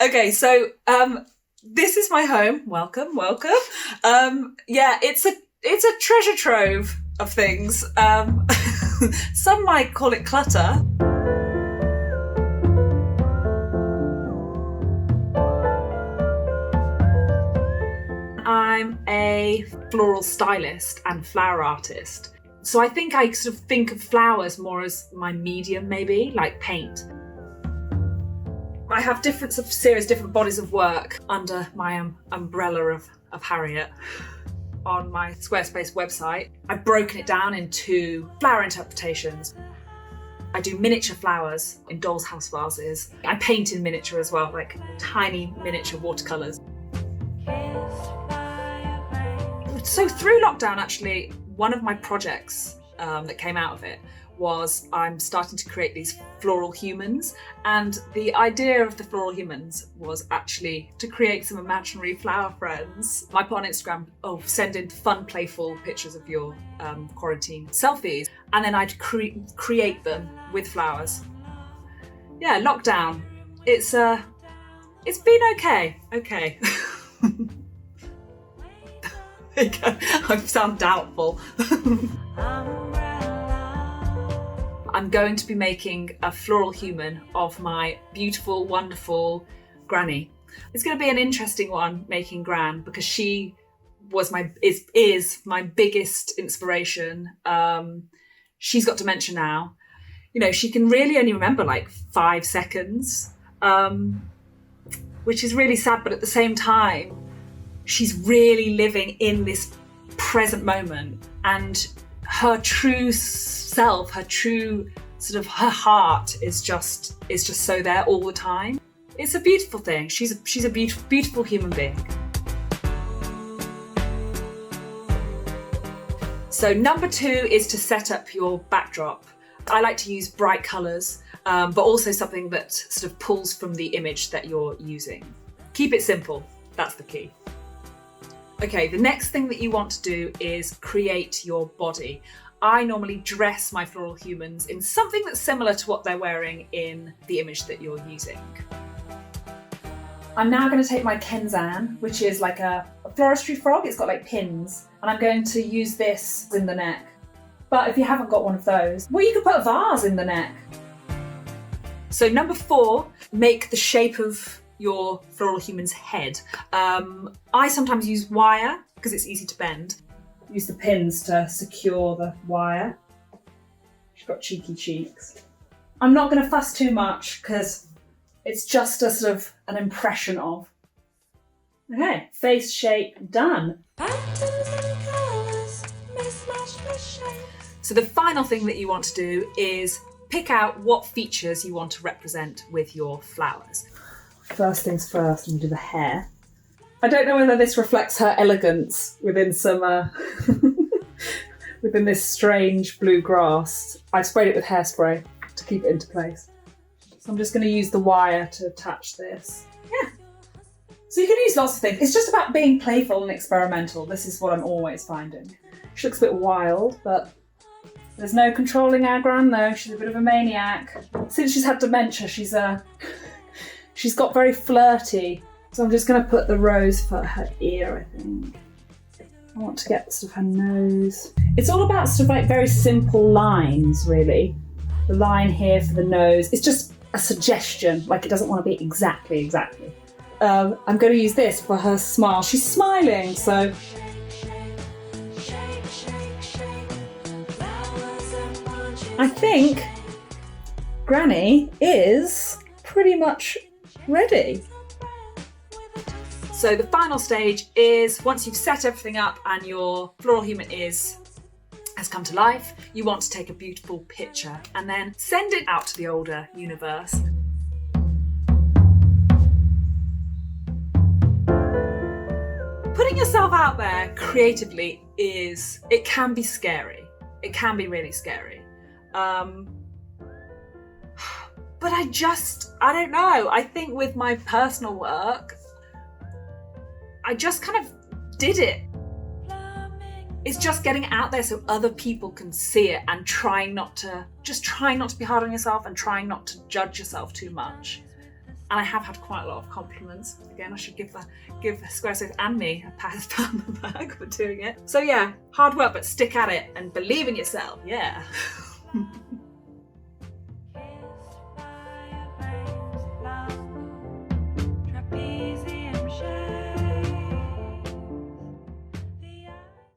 Okay, so this is my home. Welcome. Yeah, it's a treasure trove of things. Some might call it clutter. I'm a floral stylist and flower artist. So I think I sort of think of flowers more as my medium, maybe, like paint. I have different bodies of work under my umbrella of Harriet on my Squarespace website. I've broken it down into flower interpretations. I do miniature flowers in doll's house vases. I paint in miniature as well, like tiny miniature watercolours. So through lockdown, actually, one of my projects that came out of it was I'm starting to create these floral humans. And the idea of the floral humans was actually to create some imaginary flower friends. I put on Instagram, send in fun, playful pictures of your quarantine selfies. And then I'd create them with flowers. Yeah, lockdown. It's been okay. Okay. There you go. I sound doubtful. I'm going to be making a floral human of my beautiful, wonderful granny. It's going to be an interesting one making Gran because she was is my biggest inspiration. She's got dementia now. You know, she can really only remember like 5 seconds, which is really sad. But at the same time, she's really living in this present moment, and her true self, her true sort of her heart is just so there all the time. It's a beautiful thing. She's a beautiful human being. So number 2 is to set up your backdrop. I like to use bright colours, but also something that sort of pulls from the image that you're using. Keep it simple. That's the key. Okay, the next thing that you want to do is create your body. I normally dress my floral humans in something that's similar to what they're wearing in the image that you're using. I'm now going to take my Kenzan, which is like a floristry frog. It's got like pins, and I'm going to use this in the neck. But if you haven't got one of those, well, you could put a vase in the neck. So number 4, make the shape of your floral human's head. I sometimes use wire because it's easy to bend. Use the pins to secure the wire. She's got cheeky cheeks. I'm not going to fuss too much because it's just a sort of an impression of. Okay, face shape done. So the final thing that you want to do is pick out what features you want to represent with your flowers. First things first, I'm going to do the hair. I don't know whether this reflects her elegance within some within this strange blue grass. I sprayed it with hairspray to keep it into place. So I'm just going to use the wire to attach this. Yeah. So you can use lots of things. It's just about being playful and experimental. This is what I'm always finding. She looks a bit wild, but there's no controlling our Gran though. She's a bit of a maniac. Since she's had dementia, she's got very flirty. So I'm just going to put the rose for her ear, I think. I want to get sort of her nose. It's all about sort of like very simple lines, really. The line here for the nose. It's just a suggestion, like it doesn't want to be exactly. I'm going to use this for her smile. She's smiling, so... I think Granny is pretty much ready. So the final stage is once you've set everything up and your floral human has come to life, you want to take a beautiful picture and then send it out to the older universe. Putting yourself out there creatively it can be scary. It can be really scary. But I don't know. I think with my personal work, I just kind of did it. It's just getting out there so other people can see it and trying not to be hard on yourself and trying not to judge yourself too much. And I have had quite a lot of compliments. Again, I should give Squarespace and me a pat on the back for doing it. So yeah, hard work, but stick at it and believe in yourself. Yeah.